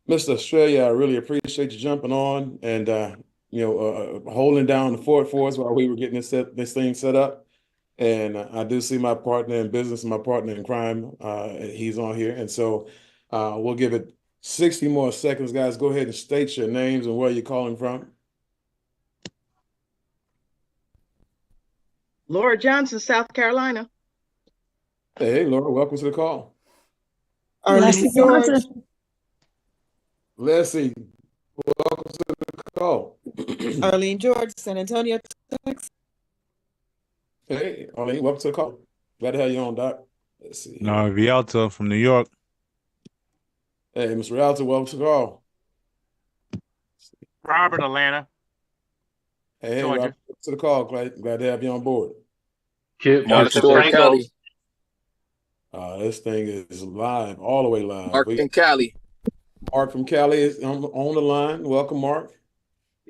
Mr. Australia, I really appreciate you jumping on and holding down the fort for us while we were getting this thing set up. And I do see my partner in business and my partner in crime. He's on here, and so we'll give it 60 more seconds, guys. Go ahead and state your names and where you're calling from. Laura Johnson, South Carolina. Hey, Laura, welcome to the call. Arlene George. Leslie, welcome to the call. Arlene George, San Antonio, Texas. Hey, Arlene, welcome to the call. Glad to have you on, Doc. Let's see. No, Rialto from New York. Hey, Mr. Rialto, welcome to the call. Robert, Atlanta. Hey, Robert, welcome to the call. Glad to have you on board. Kip, Mark Cali. This thing is live, all the way live. Mark in Cali. Mark from Cali is on the line. Welcome, Mark.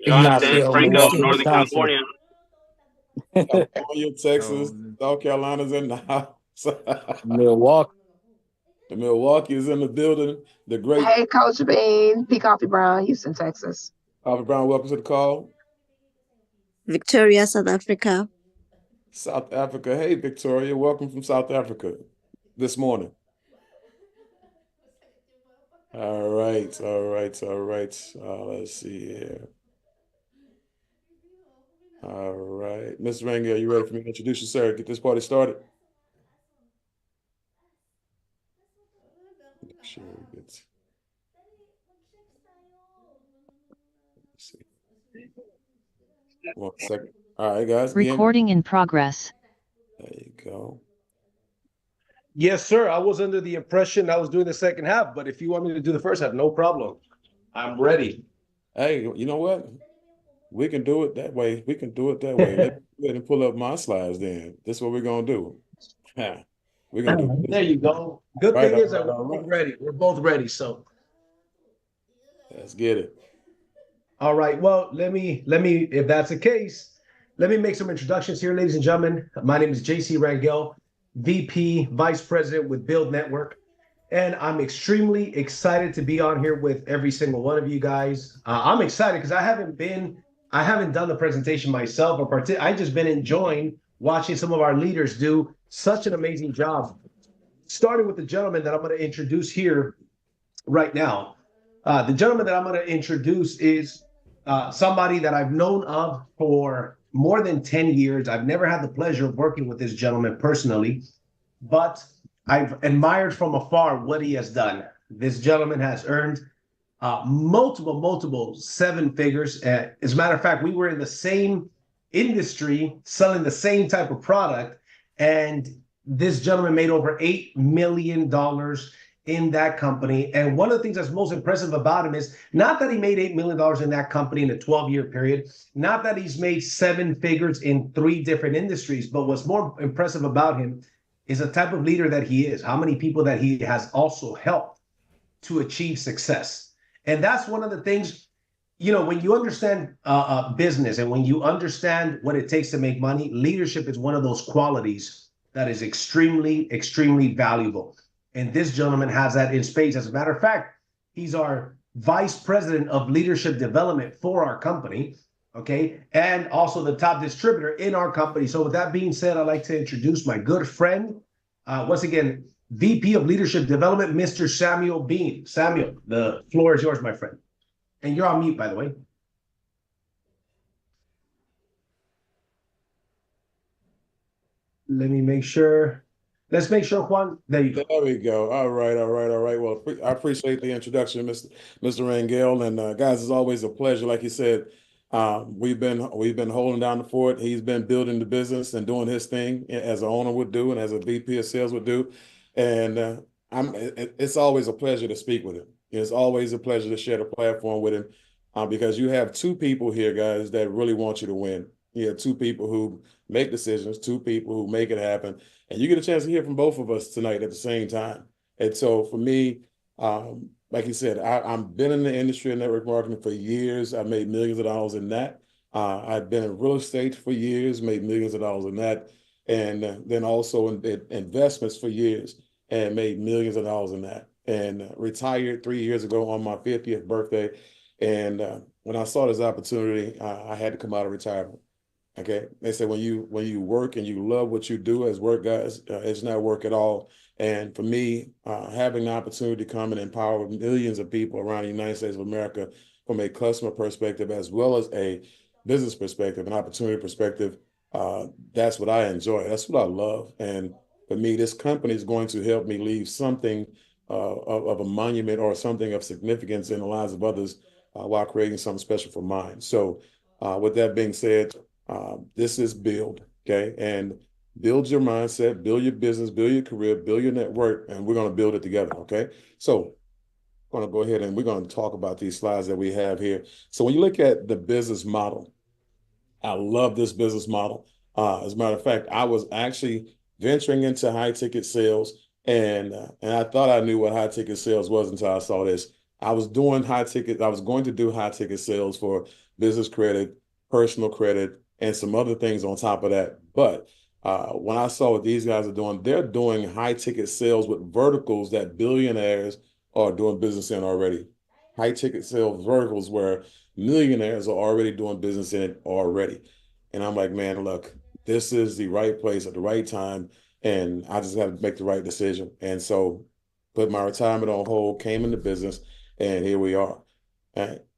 Jonathan Franco, Northern California. California, Texas, South Carolina's in the house. Milwaukee. The Milwaukee is in the building. The great. Hey, Coach Bean, P. Coffee Brown, Houston, Texas. Coffee Brown, welcome to the call. Victoria, South Africa. South Africa. Hey, Victoria, welcome from South Africa this morning. All right. Let's see here. All right. Mr. Rangel, are you ready for me to introduce you, sir? Get this party started. Make sure it gets. Let's see. 1 second. All right, guys. Recording in progress. There you go. Yes, sir. I was under the impression I was doing the second half, but if you want me to do the first half, no problem. I'm ready. Hey, you know what? We can do it that way. Let's go ahead and pull up my slides then. This is what we're going to do. We're going to do this. There you go. Good thing is that we're both ready. We're both ready, so. Let's get it. All right. Well, let me, if that's the case, let me make some introductions here, ladies and gentlemen. My name is JC Rangel, VP, Vice President with BYLD Network. And I'm extremely excited to be on here with every single one of you guys. I'm excited because I haven't done the presentation myself, I've just been enjoying watching some of our leaders do such an amazing job. Starting with the gentleman that I'm going to introduce here right now. The gentleman that I'm going to introduce is somebody that I've known of for more than 10 years. I've never had the pleasure of working with this gentleman personally, but I've admired from afar what he has done. This gentleman has earned multiple seven figures. As a matter of fact, we were in the same industry selling the same type of product, and this gentleman made over $8 million in that company. And one of the things that's most impressive about him is not that he made $8 million in that company in a 12-year period, not that he's made seven figures in 3 different industries, but what's more impressive about him is the type of leader that he is, how many people that he has also helped to achieve success. And that's one of the things, you know, when you understand business and when you understand what it takes to make money, leadership is one of those qualities that is extremely, extremely valuable. And this gentleman has that in spades. As a matter of fact, he's our vice president of leadership development for our company, okay? And also the top distributor in our company. So with that being said, I'd like to introduce my good friend, once again, VP of Leadership Development, Mr. Samuel Bean. Samuel, the floor is yours, my friend. And you're on mute, by the way. Let me make sure. Let's make sure, Juan. There you go. There we go. All right. Well, I appreciate the introduction, Mr. Rangel. And guys, it's always a pleasure. Like you said, we've been holding down the fort. He's been building the business and doing his thing as an owner would do and as a VP of sales would do. And it's always a pleasure to speak with him. It's always a pleasure to share the platform with him because you have 2 people here, guys, that really want you to win. You have 2 people who make decisions, 2 people who make it happen. And you get a chance to hear from both of us tonight at the same time. And so for me, like you said, I've been in the industry of network marketing for years. I've made millions of dollars in that. I've been in real estate for years, made millions of dollars in that. And then also in investments for years and made millions of dollars in that. and retired 3 years ago on my 50th birthday. And when I saw this opportunity, I had to come out of retirement. Okay, they say when you work and you love what you do as work, guys, it's not work at all. And for me, having the opportunity to come and empower millions of people around the United States of America from a customer perspective as well as a business perspective, an opportunity perspective, that's what I enjoy. That's what I love. And for me, this company is going to help me leave something of a monument or something of significance in the lives of others while creating something special for mine. So, with that being said, this is build, okay? And build your mindset, build your business, build your career, build your network, and we're going to build it together, okay? So I'm going to go ahead and we're going to talk about these slides that we have here. So when you look at the business model, I love this business model. As a matter of fact, I was actually venturing into high ticket sales, and I thought I knew what high ticket sales was until I saw this. I was doing high ticket. I was going to do high ticket sales for business credit, personal credit, and some other things on top of that. But when I saw what these guys are doing, they're doing high ticket sales with verticals that billionaires are doing business in already. High ticket sales verticals where millionaires are already doing business in it already. And I'm like, man, look, this is the right place at the right time. And I just got to make the right decision. And so put my retirement on hold, came into business, and here we are.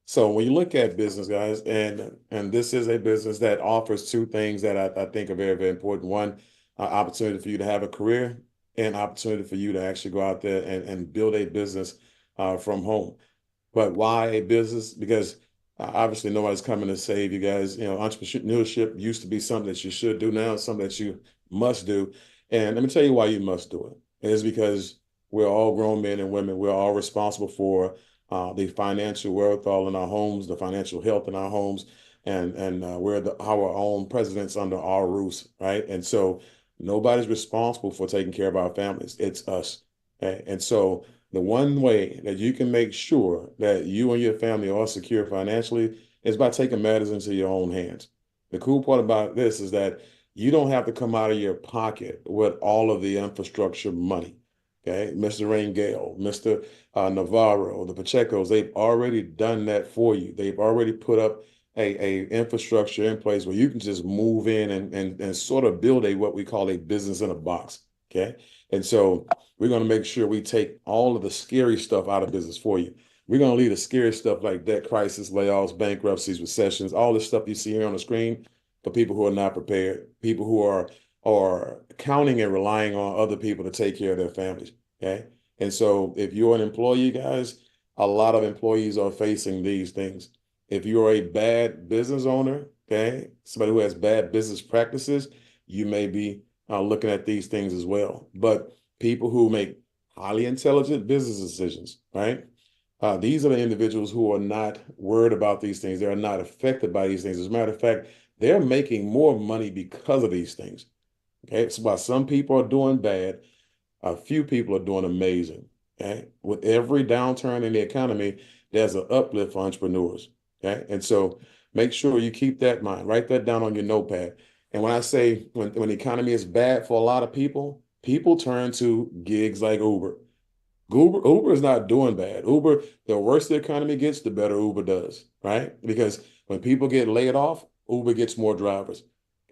So when you look at business, guys, and this is a business that offers two things that I think are very, very important. One, opportunity for you to have a career and opportunity for you to actually go out there and build a business from home. But why a business? Because obviously nobody's coming to save you guys. You know, entrepreneurship used to be something that you should do. Now it's something that you must do. And let me tell you why you must do it. It is because we're all grown men and women. We're all responsible for the financial wherewithal in our homes, the financial health in our homes, and we're our own presidents under our roofs, right? And so nobody's responsible for taking care of our families. It's us. Okay? And so the one way that you can make sure that you and your family are secure financially is by taking matters into your own hands. The cool part about this is that you don't have to come out of your pocket with all of the infrastructure money. Okay, Mr. Rangel, Mr. Navarro, the Pachecos, they've already done that for you. They've already put up a infrastructure in place where you can just move in and sort of build what we call a business in a box. Okay, and so we're going to make sure we take all of the scary stuff out of business for you. We're going to leave the scary stuff like debt crisis, layoffs, bankruptcies, recessions, all the stuff you see here on the screen for people who are not prepared, people who are counting and relying on other people to take care of their families. Okay. And so if you're an employee, guys, a lot of employees are facing these things. If you're a bad business owner, okay, somebody who has bad business practices, you may be looking at these things as well. But people who make highly intelligent business decisions, right? These are the individuals who are not worried about these things. They're not affected by these things. As a matter of fact, they're making more money because of these things. Okay, so while some people are doing bad, a few people are doing amazing. Okay, with every downturn in the economy, there's an uplift for entrepreneurs. Okay, and so make sure you keep that in mind. Write that down on your notepad. And when I say when the economy is bad for a lot of people, people turn to gigs like Uber. Uber is not doing bad. Uber, the worse the economy gets, the better Uber does, right? Because when people get laid off, Uber gets more drivers.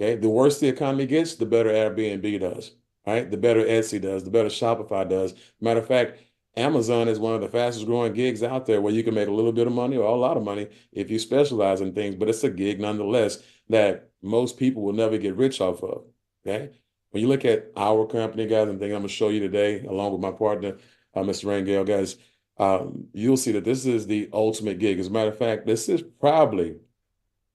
Okay. The worse the economy gets, the better Airbnb does, right? The better Etsy does, the better Shopify does. Matter of fact, Amazon is one of the fastest growing gigs out there where you can make a little bit of money or a lot of money if you specialize in things, but it's a gig nonetheless that most people will never get rich off of. Okay. When you look at our company, guys, and things I'm going to show you today, along with my partner, Mr. Rangel, guys, you'll see that this is the ultimate gig. As a matter of fact, this is probably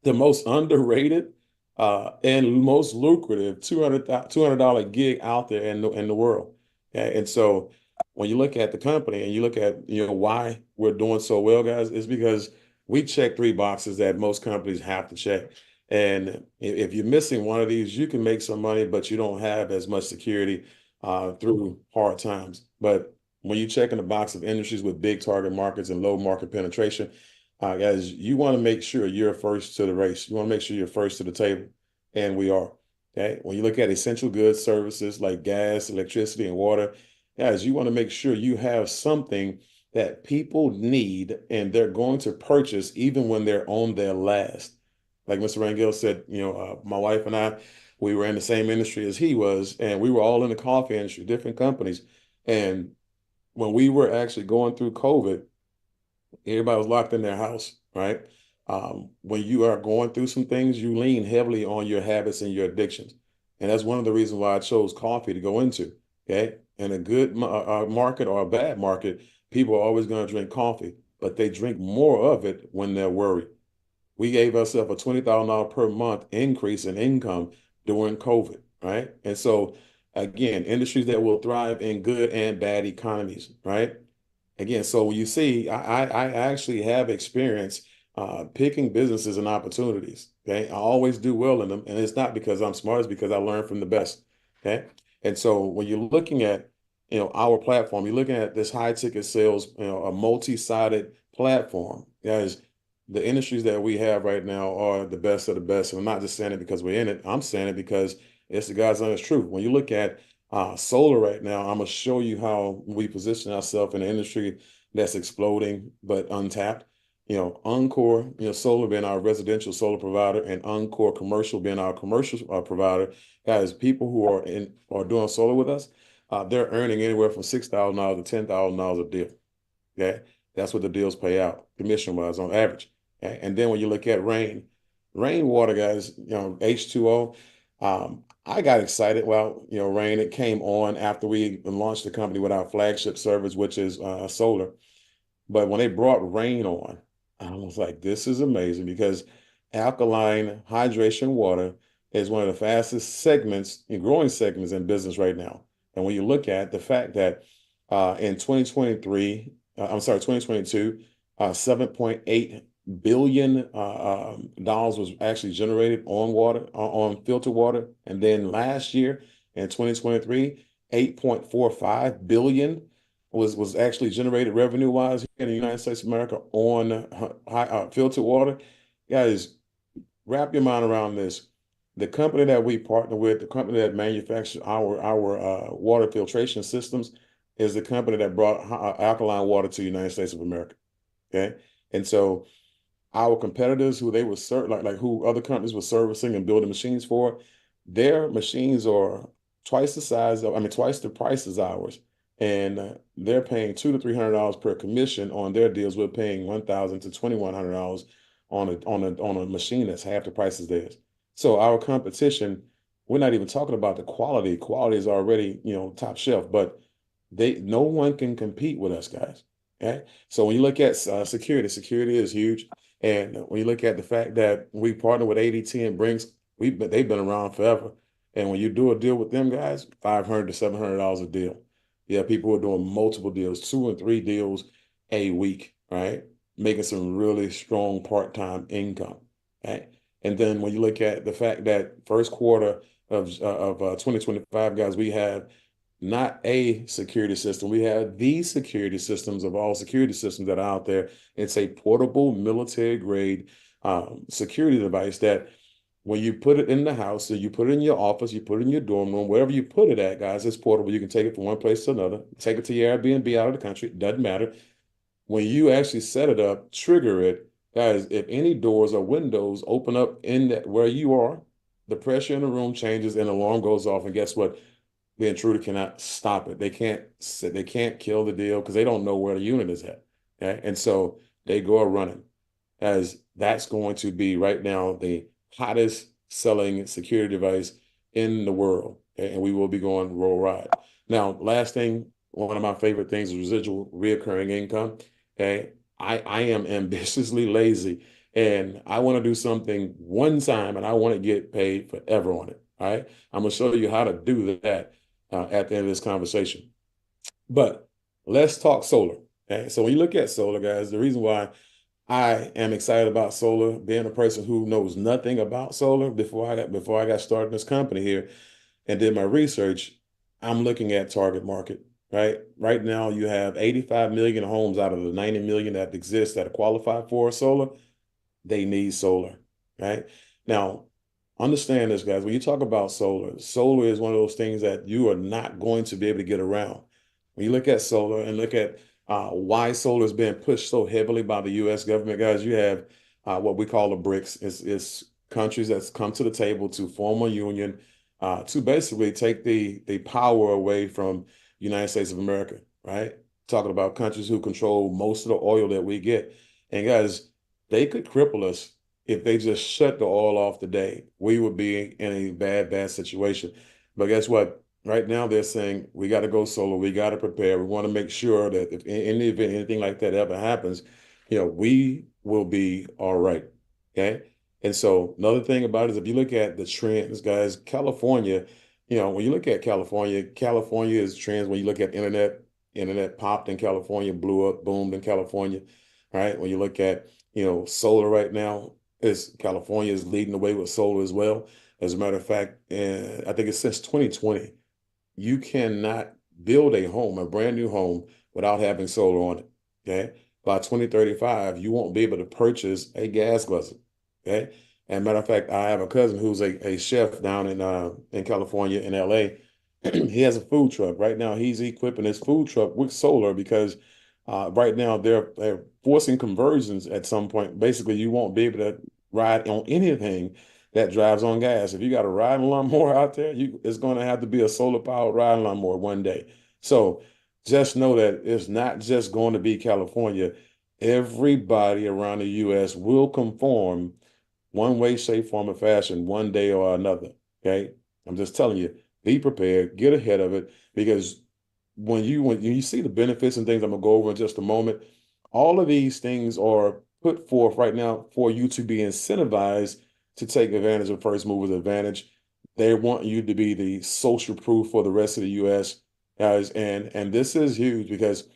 the most underrated and most lucrative $200 gig out there in the world. Okay? And so when you look at the company and you look at why we're doing so well, guys, it's because we check three boxes that most companies have to check. And if you're missing one of these, you can make some money, but you don't have as much security through hard times. But when you check in the box of industries with big target markets and low market penetration, guys, you want to make sure you're first to the race. You want to make sure you're first to the table, and we are. Okay. When you look at essential goods, services like gas, electricity, and water, guys, you want to make sure you have something that people need and they're going to purchase even when they're on their last. Like Mr. Rangel said, my wife and I, we were in the same industry as he was, and we were all in the coffee industry, different companies. And when we were actually going through COVID, everybody was locked in their house, right? When you are going through some things, you lean heavily on your habits and your addictions. And that's one of the reasons why I chose coffee to go into. Okay. In a good market or a bad market, people are always going to drink coffee, but they drink more of it when they're worried. We gave ourselves a $20,000 per month increase in income during COVID, right? And so, again, industries that will thrive in good and bad economies, right? Again, so you see, I actually have experience picking businesses and opportunities. Okay, I always do well in them, and it's not because I'm smart; it's because I learn from the best. Okay, and so when you're looking at our platform, you're looking at this high ticket sales, a multi-sided platform. Guys, the industries that we have right now are the best of the best. And I'm not just saying it because we're in it. I'm saying it because it's the God's honest truth. When you look at solar right now, I'm gonna show you how we position ourselves in an industry that's exploding but untapped. Encore, solar being our residential solar provider, and Encore commercial being our commercial provider. Guys, people who are doing solar with us, they're earning anywhere from $6,000 to $10,000 a deal. Okay, that's what the deals pay out commission wise on average. Okay? And then when you look at rainwater, guys, H2O. I got excited. Well, Rain, it came on after we launched the company with our flagship service, which is solar. But when they brought Rain on, I was like, this is amazing because alkaline hydration water is one of the fastest segments and growing segments in business right now. And when you look at the fact that in 2023, I'm sorry, 2022, $7.8 billion dollars was actually generated on water, on filtered water. And then last year in 2023, 8.45 billion was actually generated revenue wise in the United States of America on filtered water. Guys, wrap your mind around this. The company that we partner with, the company that manufactures our water filtration systems, is the company that brought alkaline water to the United States of America. Okay, and so our competitors, who they were like who other companies were servicing and building machines for, their machines are twice the size of, I mean, twice the price as ours, and they're paying $200 to $300 per commission on their deals. We're paying $1,000 to $2,100 on a machine that's half the price as theirs. So our competition, we're not even talking about the quality. Quality is already top shelf, but no one can compete with us, guys. Okay, so when you look at security is huge. And when you look at the fact that we partner with ADT and Brinks, they've been around forever. And when you do a deal with them guys, $500 to $700 a deal. Yeah, people are doing multiple deals, 2 and 3 deals a week, right? Making some really strong part-time income, right? And then when you look at the fact that first quarter of 2025, guys, we have not a security system. We have the security systems of all security systems that are out there. It's a portable military grade security device that when you put it in the house, so you put it in your office, you put it in your dorm room, wherever you put it at, guys, it's portable. You can take it from one place to another, take it to your Airbnb out of the country, doesn't matter. When you actually set it up, trigger it, guys, if any doors or windows open up in that where you are, the pressure in the room changes and the alarm goes off. And guess what? The intruder cannot stop it. They can't kill the deal because they don't know where the unit is at. Okay. And so they go running, as that's going to be right now the hottest selling security device in the world. Okay? And we will be going worldwide. Now, last thing, one of my favorite things is residual reoccurring income. Okay. I am ambitiously lazy and I want to do something one time and I want to get paid forever on it. All right. I'm going to show you how to do that at the end of this conversation. But let's talk solar. Okay. So when you look at solar, guys, the reason why I am excited about solar, being a person who knows nothing about solar before I got started in this company here and did my research, I'm looking at target market. Right now, you have 85 million homes out of the 90 million that exist that are qualified for solar. They need solar. Right now, understand this, guys. When you talk about solar, solar is one of those things that you are not going to be able to get around. when you look at solar and look at why solar is being pushed so heavily by the U.S. government, guys, you have what we call the BRICS. It's countries that's come to the table to form a union to basically take the power away from United States of America, right? Talking about countries who control most of the oil that we get. And guys, they could cripple us if they just shut the oil off today. We would be in a bad, bad situation. But guess what? Right now, they're saying we got to go solar. We got to prepare. We want to make sure that if in the event anything like that ever happens, we will be all right. Okay. And so another thing about it is if you look at the trends, guys, California, when you look at California, California is trends. When you look at internet popped in California, blew up, boomed in California, right? When you look at, solar right now, California is leading the way with solar as well. As a matter of fact, I think it's since 2020, you cannot build a home, a brand new home, without having solar on it. Okay. By 2035, you won't be able to purchase a gas guzzler. Okay. And matter of fact, I have a cousin who's a chef down in California, in LA. He has a food truck. Right now, he's equipping his food truck with solar because right now they're forcing conversions at some point. Basically, you won't be able to ride on anything that drives on gas. If you got a riding lawnmower out there, it's going to have to be a solar powered riding lawnmower one day. So just know that it's not just going to be California. Everybody around the U.S. will conform one way, shape, form, or fashion one day or another. Okay. I'm just telling you, be prepared, get ahead of it, because when you see the benefits and things I'm gonna go over in just a moment, all of these things are put forth right now for you to be incentivized to take advantage of first movers advantage. They want you to be the social proof for the rest of the US, guys. And this is huge because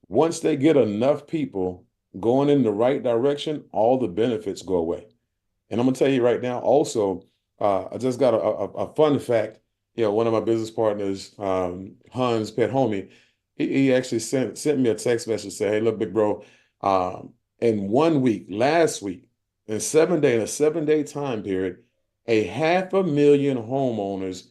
once they get enough people going in the right direction, all the benefits go away. And I'm gonna tell you right now, also, I just got a fun fact. One of my business partners, Hans Pet Homie, he actually sent me a text message saying, "Hey, look, big bro, in one week, last week, in a 7 day time period, 500,000 homeowners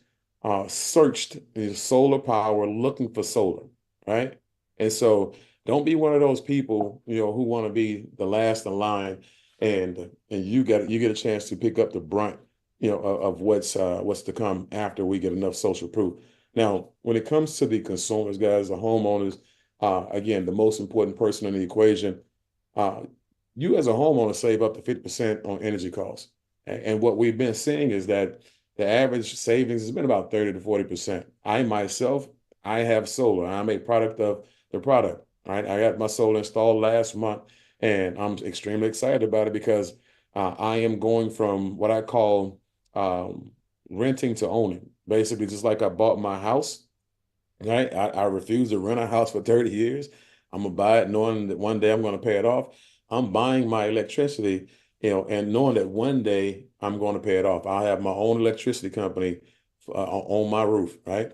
searched the solar power looking for solar, right? And so don't be one of those people, who want to be the last in line and you get a chance to pick up the brunt, of what's to come after we get enough social proof. Now, when it comes to the consumers, guys, the homeowners, again, the most important person in the equation, uh, you as a homeowner save up to 50% on energy costs. And what we've been seeing is that the average savings has been about 30 to 40%. I myself, I have solar. I'm a product of the product. Right? I got my solar installed last month, and I'm extremely excited about it because I am going from what I call renting to owning. Basically, just like I bought my house, right? I refuse to rent a house for 30 years. I'm gonna buy it knowing that one day I'm gonna pay it off. I'm buying my electricity, and knowing that one day I'm going to pay it off. I'll have my own electricity company on my roof, right?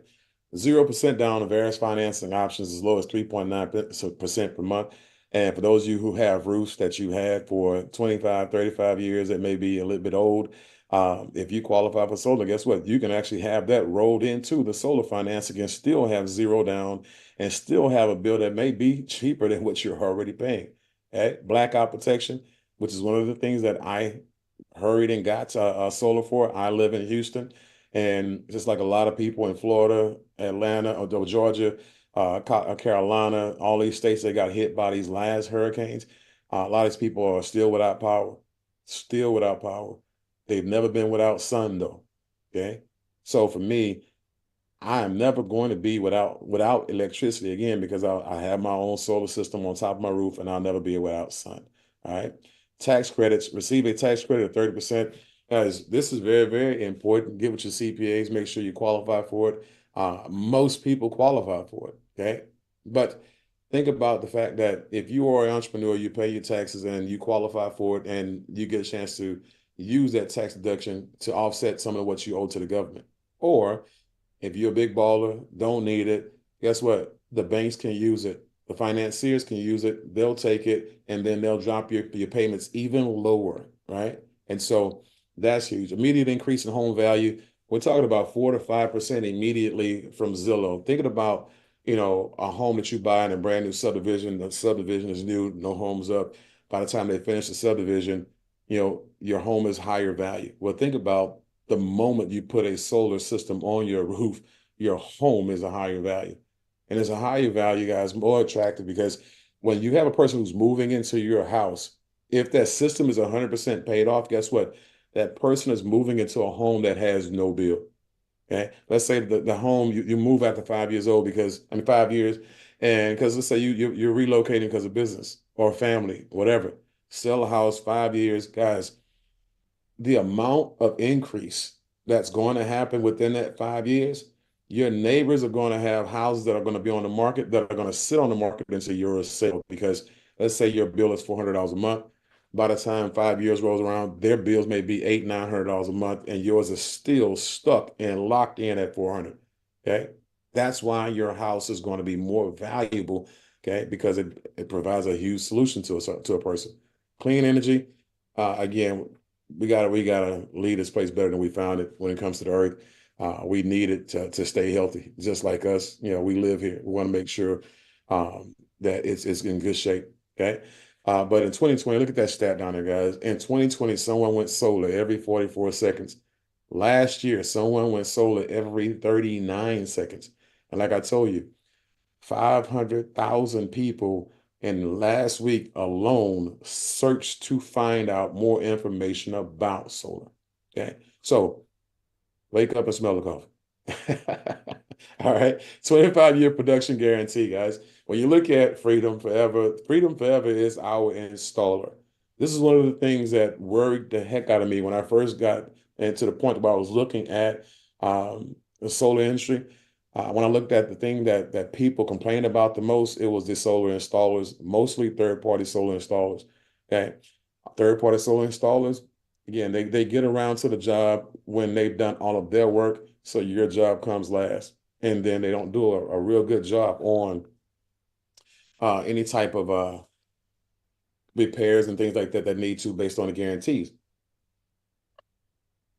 0% down on various financing options as low as 3.9% per month. And for those of you who have roofs that you had for 25, 35 years that may be a little bit old, if you qualify for solar, guess what? You can actually have that rolled into the solar financing and still have zero down and still have a bill that may be cheaper than what you're already paying. Okay? Blackout protection, which is one of the things that I hurried and got solar for. I live in Houston, and just like a lot of people in Florida, Atlanta, or Georgia, Carolina, all these states that got hit by these last hurricanes, a lot of these people are still without power, still without power. They've never been without sun though. Okay. So for me, I am never going to be without electricity again because I have my own solar system on top of my roof and I'll never be without sun. All right. Tax credits, receive a tax credit of 30%. Guys, this is very, very important. Get with your CPAs, make sure you qualify for it. Most people qualify for it. Okay. But think about the fact that if you are an entrepreneur, you pay your taxes and you qualify for it and you get a chance to use that tax deduction to offset some of what you owe to the government. Or if you're a big baller, don't need it, guess what? The banks can use it. The financiers can use it. They'll take it, and then they'll drop your payments even lower, right? And so that's huge. Immediate increase in home value. We're talking about 4 to 5% immediately from Zillow. Thinking about, a home that you buy in a brand new subdivision, the subdivision is new, no homes up. By the time they finish the subdivision, your home is higher value. Well, think about the moment you put a solar system on your roof, your home is a higher value. And it's a higher value, guys, more attractive because when you have a person who's moving into your house, if that system is 100% paid off, guess what? That person is moving into a home that has no bill. Okay. Let's say the home you move after 5 years old because I mean 5 years, and because let's say you're relocating because of business or family, whatever. Sell a house 5 years, guys. The amount of increase that's going to happen within that 5 years, your neighbors are going to have houses that are going to be on the market that are going to sit on the market until you're a sale. Because let's say your bill is $400 a month. By the time 5 years rolls around, their bills may be $800-900 a month, and yours is still stuck and locked in at 400. Okay, that's why your house is going to be more valuable. Okay, because it provides a huge solution to a person. Clean energy. Again, we gotta leave this place better than we found it when it comes to the earth. We need it to stay healthy, just like us. We live here. We want to make sure that it's in good shape. Okay. But in 2020, look at that stat down there, guys. In 2020, someone went solar every 44 seconds. Last year, someone went solar every 39 seconds. And like I told you, 500,000 people in last week alone searched to find out more information about solar. Okay. So wake up and smell the coffee. All right. 25-year production guarantee, guys. When you look at Freedom Forever is our installer. This is one of the things that worried the heck out of me when I first got into the point where I was looking at the solar industry. When I looked at the thing that people complained about the most, it was the solar installers, mostly third-party solar installers. Okay. Third-party solar installers, again, they get around to the job when they've done all of their work, so your job comes last. And then they don't do a real good job on any type of repairs and things like that need to based on the guarantees.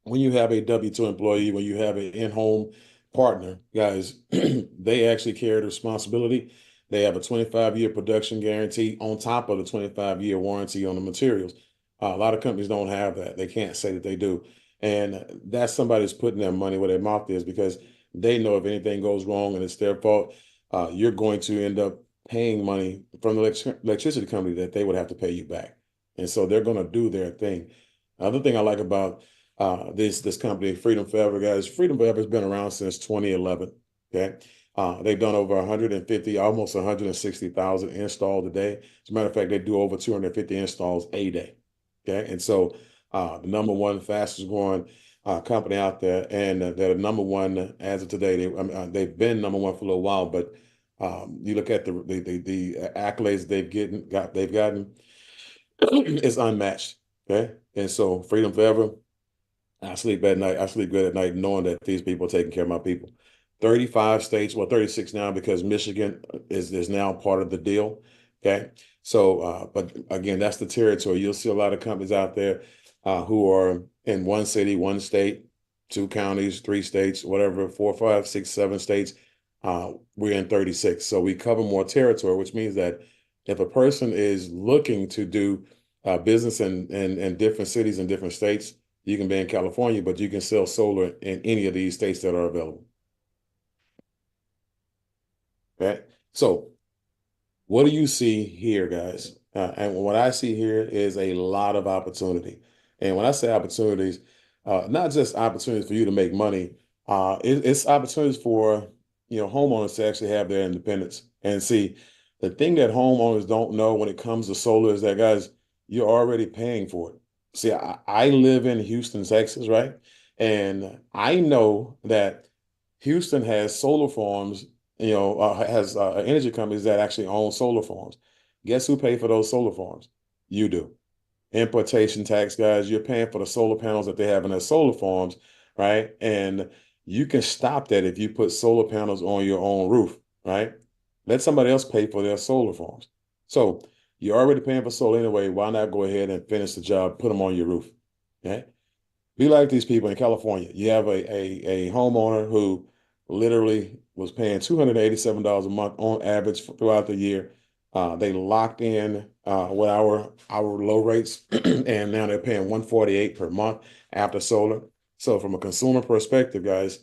When you have a W-2 employee, when you have an in-home partner, guys, they actually carry the responsibility. They have a 25-year production guarantee on top of the 25-year warranty on the materials. A lot of companies don't have that. They can't say that they do. And that's somebody who's putting their money where their mouth is because they know if anything goes wrong and it's their fault, you're going to end up paying money from the electricity company that they would have to pay you back. And so they're going to do their thing. Another thing I like about this company, Freedom Forever, guys, Freedom Forever has been around since 2011. Okay. They've done over 150, almost 160,000 installs a day. As a matter of fact, they do over 250 installs a day. Okay. And so the number one fastest growing company out there, and they're the number one as of today. They've been number one for a little while, but you look at the accolades they've gotten is unmatched. Okay. And so Freedom Forever, I sleep at night. I sleep good at night knowing that these people are taking care of my people. 35 states, well, 36 now because Michigan is now part of the deal. Okay. So, but again, that's the territory. You'll see a lot of companies out there who are in one city, one state, two counties, three states, whatever, 4, 5, 6, 7 states. We're in 36. So we cover more territory, which means that if a person is looking to do business in different cities and different states, you can be in California, but you can sell solar in any of these states that are available. Okay. So what do you see here, guys? And what I see here is a lot of opportunity. And when I say opportunities, not just opportunities for you to make money, it's opportunities for homeowners to actually have their independence. And see, the thing that homeowners don't know when it comes to solar is that, guys, you're already paying for it. See, I live in Houston, Texas, right? And I know that Houston has solar farms, has energy companies that actually own solar farms. Guess who pay for those solar farms? You do. Importation tax, guys, you're paying for the solar panels that they have in their solar farms, right? And you can stop that if you put solar panels on your own roof, right? Let somebody else pay for their solar farms. So you're already paying for solar anyway. Why not go ahead and finish the job, put them on your roof? Okay. Be like these people in California. You have a homeowner who literally was paying $287 a month on average throughout the year. They locked in with our low rates, and now they're paying 148 per month after solar. So from a consumer perspective, guys,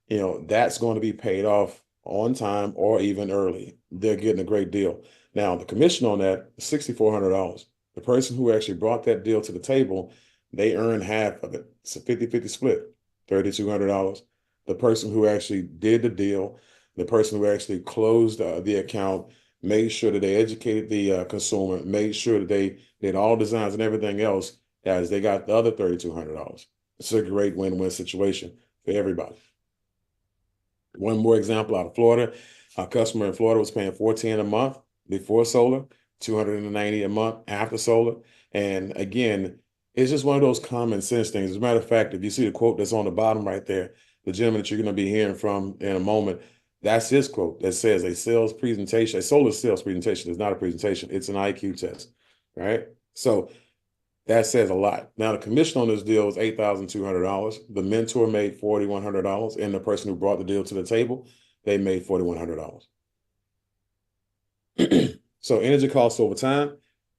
that's going to be paid off on time or even early. They're getting a great deal. Now, the commission on that is $6,400. The person who actually brought that deal to the table, they earn half of it. It's a 50-50 split, $3,200. The person who actually did the deal, the person who actually closed the account, made sure that they educated the consumer, made sure that they did all designs and everything else, as they got the other $3,200. It's a great win-win situation for everybody. One more example out of Florida. A customer in Florida was paying $410 a month before solar, $290 a month after solar. And again, it's just one of those common sense things. As a matter of fact, if you see the quote that's on the bottom right there, the gentleman that you're going to be hearing from in a moment, that's his quote that says a solar sales presentation is not a presentation. It's an IQ test, right? So that says a lot. Now, the commission on this deal was $8,200. The mentor made $4,100, and the person who brought the deal to the table, they made $4,100. So energy costs over time.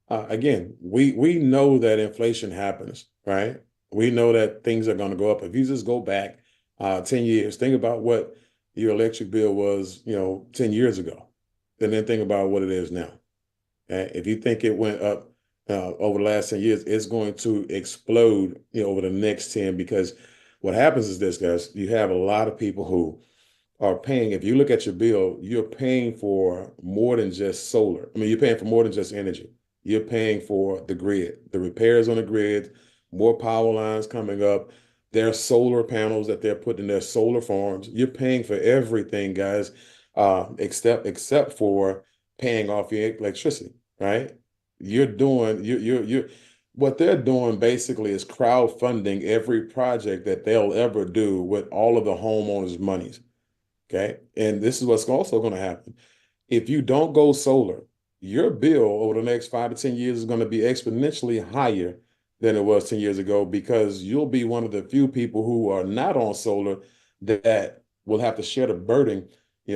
Again, we know that inflation happens, right? We know that things are going to go up. If you just go back 10 years, think about what your electric bill was, 10 years ago, and then think about what it is now. If you think it went up over the last 10 years, it's going to explode, over the next 10, because what happens is this, guys, you have a lot of people who are paying. If you look at your bill, you're paying for more than just solar. I mean, you're paying for more than just energy. You're paying for the grid, the repairs on the grid, more power lines coming up. There are solar panels that they're putting in their solar farms. You're paying for everything, guys, except for paying off your electricity, right? You're what they're doing basically is crowdfunding every project that they'll ever do with all of the homeowners' monies. Okay. And this is what's also going to happen. If you don't go solar, your bill over the next 5 to 10 years is going to be exponentially higher than it was 10 years ago, because you'll be one of the few people who are not on solar that will have to share the burden,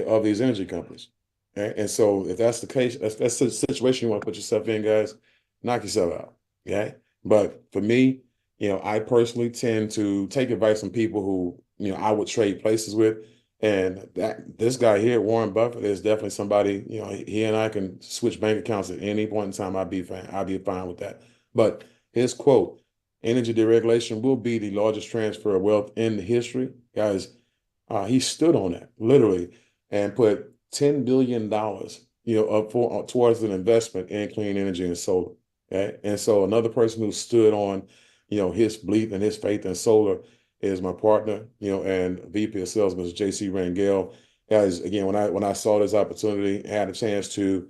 of these energy companies. Okay? And so if that's the case, that's the situation you want to put yourself in, guys, knock yourself out. Okay. But for me, I personally tend to take advice from people who, I would trade places with. And this guy here, Warren Buffett, is definitely somebody, he and I can switch bank accounts at any point in time. I'd be fine with that. But his quote, energy deregulation will be the largest transfer of wealth in history. Guys, he stood on that literally and put $10 billion, towards an investment in clean energy and solar. Okay. And so another person who stood on, his belief and his faith in solar is my partner, and VP of Sales, Mr. JC Rangel. Guys, again, when I saw this opportunity, had a chance to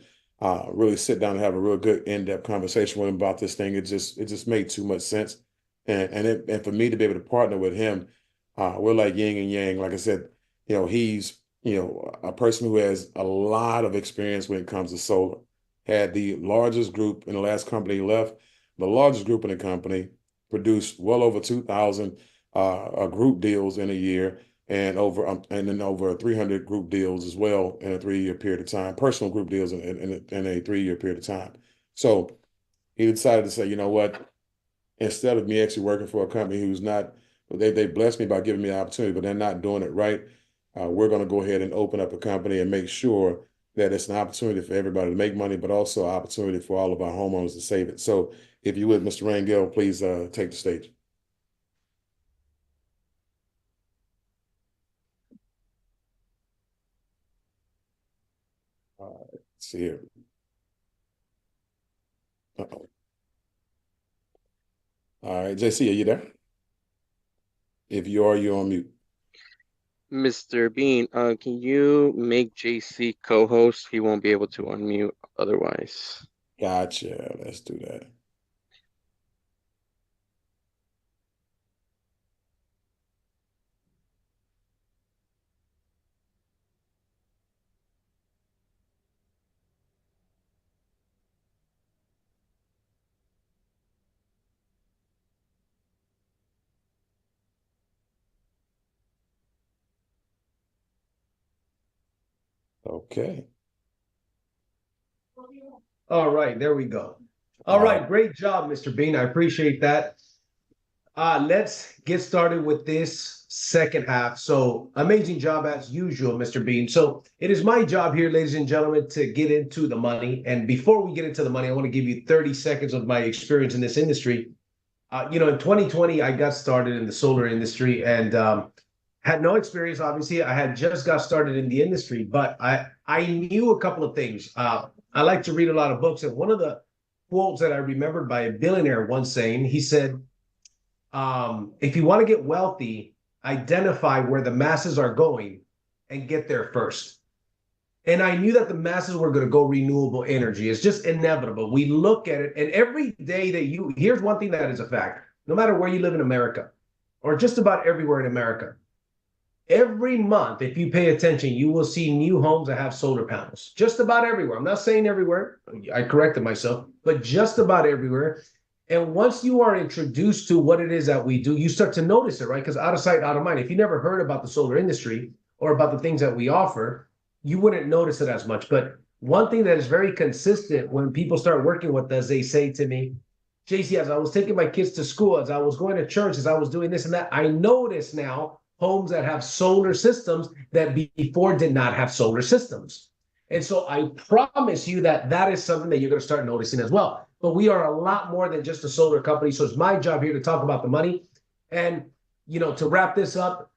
really sit down and have a real good in-depth conversation with him about this thing, it just made too much sense. And for me to be able to partner with him, we're like yin and yang. Like I said, he's a person who has a lot of experience when it comes to solar. Had the largest group in the last company he left, the largest group in the company, produced well over 2,000 group deals in a year, and then over 300 group deals as well in a 3-year period of time, personal group deals in a 3-year period of time. So he decided to say, you know what, instead of me actually working for a company who's not, they blessed me by giving me the opportunity, but they're not doing it right. We're going to go ahead and open up a company and make sure that it's an opportunity for everybody to make money, but also an opportunity for all of our homeowners to save it. So if you would, Mr. Rangel, please take the stage. Let's see here. Uh-oh. All right, JC, are you there? If you are, you're on mute. Mr. Bean, can you make JC co-host? He won't be able to unmute otherwise. Gotcha. Let's do that. Okay. All right, there we go. All right, great job, Mr. Bean. I appreciate that. Let's get started with this second half. So amazing job as usual, Mr. Bean. So it is my job here, ladies and gentlemen, to get into the money. And before we get into the money, I want to give you 30 seconds of my experience in this industry. In 2020, I got started in the solar industry and had no experience. Obviously, I had just got started in the industry, but I knew a couple of things. I like to read a lot of books, and one of the quotes that I remembered by a billionaire once saying, he said, if you want to get wealthy, identify where the masses are going and get there first. And I knew that the masses were going to go renewable energy. It's just inevitable. We look at it, and every day that here's one thing that is a fact. No matter where you live in America, or just about everywhere in America, every month, if you pay attention, you will see new homes that have solar panels. Just about everywhere. I'm not saying everywhere. I corrected myself, but just about everywhere. And once you are introduced to what it is that we do, you start to notice it, right? Because out of sight, out of mind. If you never heard about the solar industry or about the things that we offer, you wouldn't notice it as much. But one thing that is very consistent when people start working with us, they say to me, JC, as I was taking my kids to school, as I was going to church, as I was doing this and that, I notice now homes that have solar systems that before did not have solar systems. And so I promise you that that is something that you're going to start noticing as well. But we are a lot more than just a solar company. So it's my job here to talk about the money. And, to wrap this up,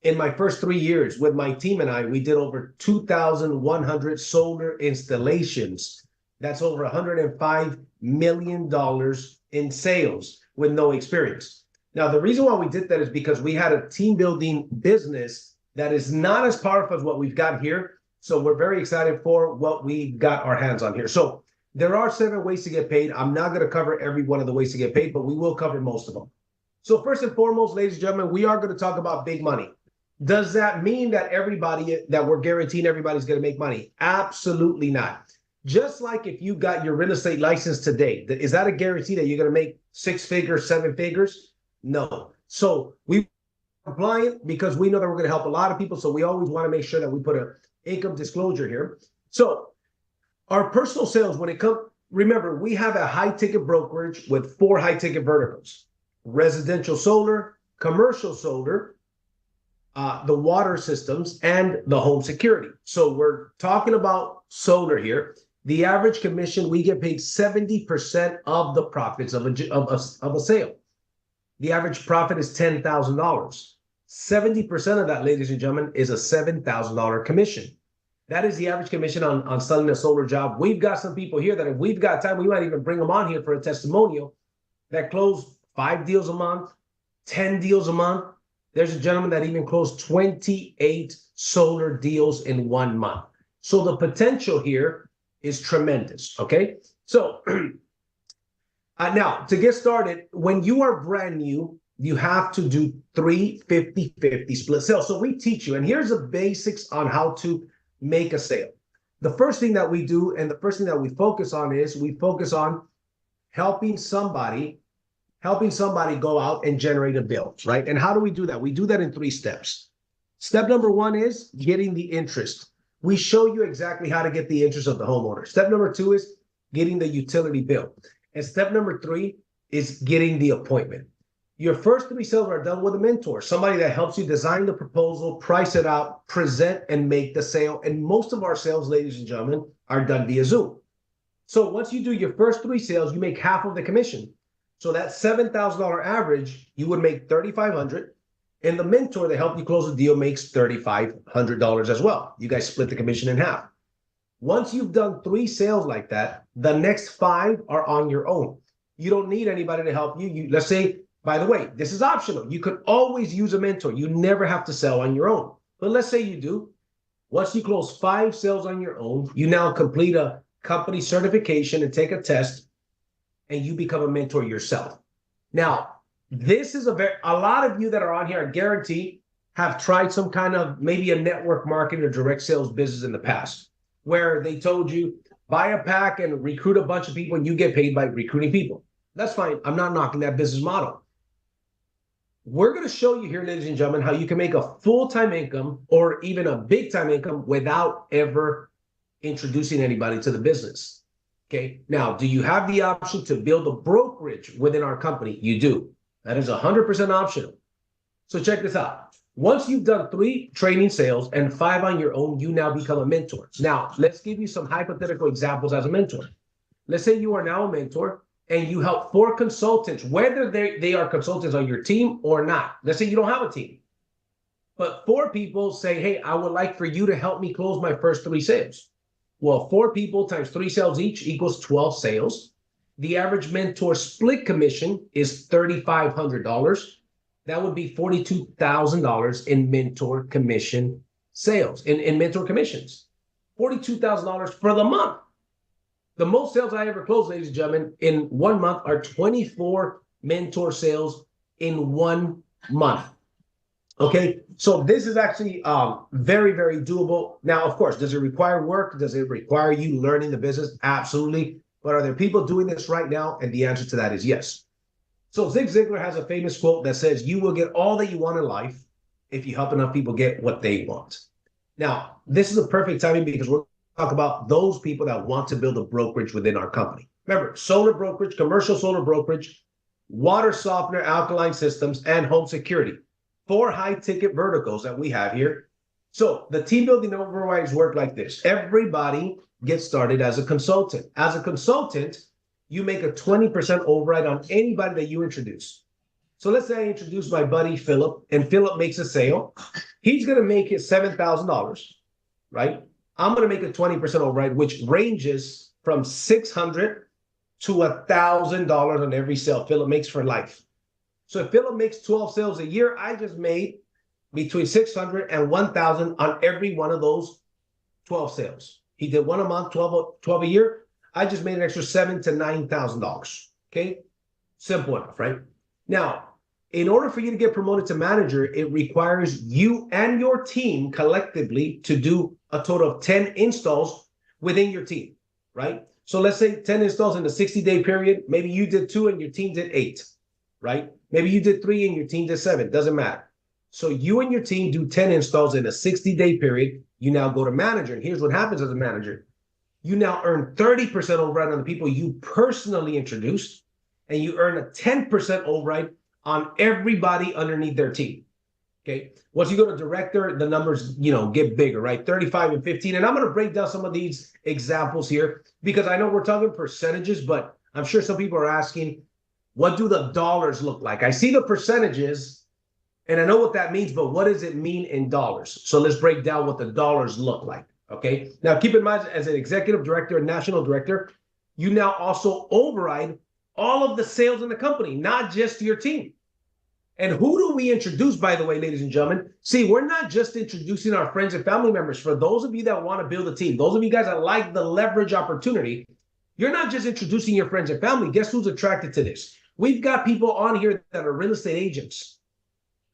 in my first 3 years with my team and I, we did over 2,100 solar installations. That's over $105 million in sales with no experience. Now, the reason why we did that is because we had a team building business that is not as powerful as what we've got here. So we're very excited for what we got our hands on here. So there are 7 ways to get paid. I'm not going to cover every one of the ways to get paid, but we will cover most of them. So first and foremost, ladies and gentlemen, we are going to talk about big money. Does that mean that we're guaranteeing everybody's going to make money? Absolutely not. Just like if you got your real estate license today, is that a guarantee that you're going to make 6 figures, 7 figures? No. So we are compliant because we know that we're going to help a lot of people. So we always want to make sure that we put an income disclosure here. So our personal sales, when it comes, remember, we have a high ticket brokerage with 4 high ticket verticals: residential solar, commercial solar, the water systems, and the home security. So we're talking about solar here. The average commission, we get paid 70% of the profits of a sale. The average profit is $10,000. 70% of that, ladies and gentlemen, is a $7,000 commission. That is the average commission on selling a solar job. We've got some people here that if we've got time, we might even bring them on here for a testimonial that close 5 deals a month, 10 deals a month. There's a gentleman that even closed 28 solar deals in 1 month. So the potential here is tremendous, okay? So now, to get started, when you are brand new, you have to do 3 50-50 split sales. So we teach you, and here's the basics on how to make a sale. The first thing that we do and the first thing that we focus on is we focus on helping somebody go out and generate a bill, right? And how do we do that? We do that in 3 steps. Step number 1 is getting the interest. We show you exactly how to get the interest of the homeowner. Step number 2 is getting the utility bill. And step number 3 is getting the appointment. Your first 3 sales are done with a mentor, somebody that helps you design the proposal, price it out, present, and make the sale. And most of our sales, ladies and gentlemen, are done via Zoom. So once you do your first 3 sales, you make half of the commission. So that $7,000 average, you would make $3,500, and the mentor that helped you close the deal makes $3,500 as well. You guys split the commission in half. Once you've done 3 sales like that, the next 5 are on your own. You don't need anybody to help you. Let's say, by the way, this is optional. You could always use a mentor. You never have to sell on your own. But let's say you do. Once you close 5 sales on your own, you now complete a company certification and take a test, and you become a mentor yourself. Now, this is a lot of you that are on here, I guarantee, have tried some kind of maybe a network marketing or direct sales business in the past, where they told you, buy a pack and recruit a bunch of people and you get paid by recruiting people. That's fine. I'm not knocking that business model. We're going to show you here, ladies and gentlemen, how you can make a full-time income or even a big-time income without ever introducing anybody to the business. Okay. Now, do you have the option to build a brokerage within our company? You do. That is 100% optional. So check this out. Once you've done 3 training sales and 5 on your own, you now become a mentor. Now, let's give you some hypothetical examples as a mentor. Let's say you are now a mentor and you help 4 consultants, whether they are consultants on your team or not. Let's say you don't have a team, but 4 people say, hey, I would like for you to help me close my first 3 sales. Well, 4 people times 3 sales each equals 12 sales. The average mentor split commission is $3,500. That would be $42,000 in mentor commission sales, in mentor commissions. $42,000 for the month. The most sales I ever closed, ladies and gentlemen, in 1 month are 24 mentor sales in 1 month. Okay, so this is actually very, very doable. Now, of course, does it require work? Does it require you learning the business? Absolutely. But are there people doing this right now? And the answer to that is yes. So Zig Ziglar has a famous quote that says, you will get all that you want in life if you help enough people get what they want. Now, this is a perfect timing because we're going to talk about those people that want to build a brokerage within our company. Remember, solar brokerage, commercial solar brokerage, water softener, alkaline systems, and home security. 4 high-ticket verticals that we have here. So the team building overrides work like this. Everybody gets started as a consultant. As a consultant, you make a 20% override on anybody that you introduce. So let's say I introduce my buddy Philip, and Philip makes a sale. He's going to make it $7,000, right? I'm going to make a 20% override, which ranges from $600 to $1,000 on every sale Philip makes for life. So if Philip makes 12 sales a year, I just made between $600 and $1,000 on every one of those 12 sales. He did 1 a month, 12 a year. I just made an extra $7,000 to $9,000. Okay, simple enough, right? Now, in order for you to get promoted to manager, it requires you and your team collectively to do a total of 10 installs within your team, right? So let's say 10 installs in a 60-day period. Maybe you did 2 and your team did 8, right? Maybe you did 3 and your team did 7. Doesn't matter. So you and your team do 10 installs in a 60-day period. You now go to manager. And here's what happens as a manager. You now earn 30% override on the people you personally introduced, and you earn a 10% override on everybody underneath their team. Okay. Once you go to director, the numbers, get bigger, right? 35 and 15. And I'm going to break down some of these examples here because I know we're talking percentages, but I'm sure some people are asking, what do the dollars look like? I see the percentages and I know what that means, but what does it mean in dollars? So let's break down what the dollars look like. Okay. Now, keep in mind, as an executive director and national director, you now also override all of the sales in the company, not just your team. And who do we introduce, by the way, ladies and gentlemen? See, we're not just introducing our friends and family members. For those of you that want to build a team, those of you guys that like the leverage opportunity, you're not just introducing your friends and family. Guess who's attracted to this? We've got people on here that are real estate agents,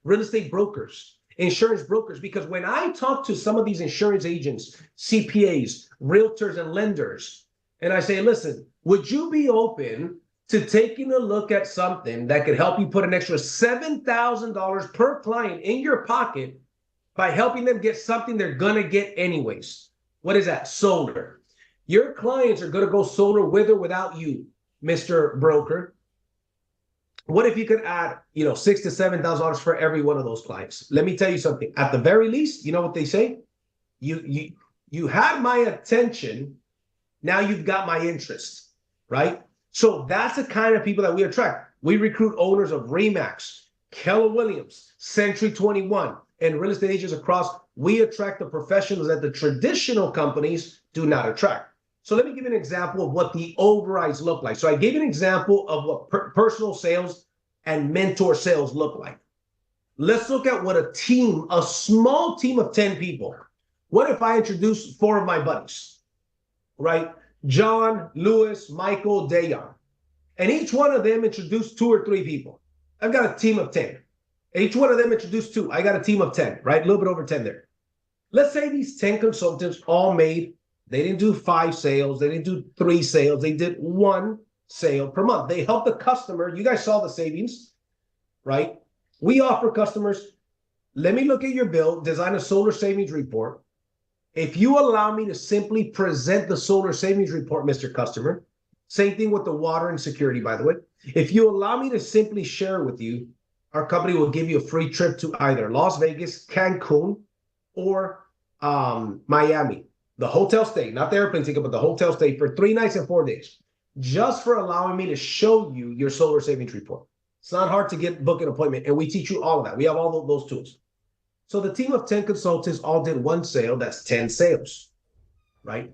real estate brokers, insurance brokers, because when I talk to some of these insurance agents, CPAs, realtors, and lenders, and I say, listen, would you be open to taking a look at something that could help you put an extra $7,000 per client in your pocket by helping them get something they're going to get anyways? What is that? Solar. Your clients are going to go solar with or without you, Mr. Broker. What if you could add, $6,000 to $7,000 for every one of those clients? Let me tell you something. At the very least, you know what they say? You had my attention. Now you've got my interest, right? So that's the kind of people that we attract. We recruit owners of Remax, Keller Williams, Century 21, and real estate agents across. We attract the professionals that the traditional companies do not attract. So let me give you an example of what the overrides look like. So I gave you an example of what personal sales and mentor sales look like. Let's look at what a small team of 10 people. What if I introduce 4 of my buddies, right? John, Lewis, Michael, Dayon. And each one of them introduced 2 or 3 people. I've got a team of 10. Each one of them introduced 2. I got a team of 10, right? A little bit over 10 there. Let's say these 10 consultants all made, they didn't do 5 sales. They didn't do 3 sales. They did 1 sale per month. They helped the customer. You guys saw the savings, right? We offer customers, let me look at your bill, design a solar savings report. If you allow me to simply present the solar savings report, Mr. Customer, same thing with the water and security, by the way. If you allow me to simply share with you, our company will give you a free trip to either Las Vegas, Cancun, or Miami. The hotel stay, not the airplane ticket, but the hotel stay for 3 nights and 4 days, just for allowing me to show you your solar savings report. It's not hard to book an appointment, and we teach you all of that. We have all of those tools. So the team of 10 consultants all did one sale. That's 10 sales, right?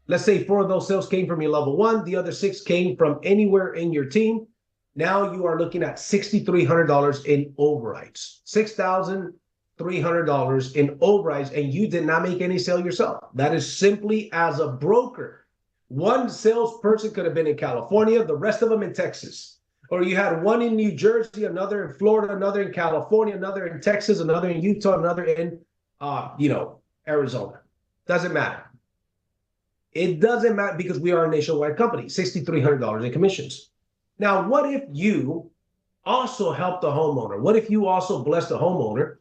Let's say 4 of those sales came from your level 1. The other 6 came from anywhere in your team. Now you are looking at $6,300 in overrides, $6,300 in overrides, and you did not make any sale yourself. That is simply as a broker. One salesperson could have been in California, the rest of them in Texas. Or you had one in New Jersey, another in Florida, another in California, another in Texas, another in Utah, another in, Arizona. Doesn't matter. It doesn't matter because we are a nationwide company, $6,300 in commissions. Now, what if you also help the homeowner? What if you also bless the homeowner,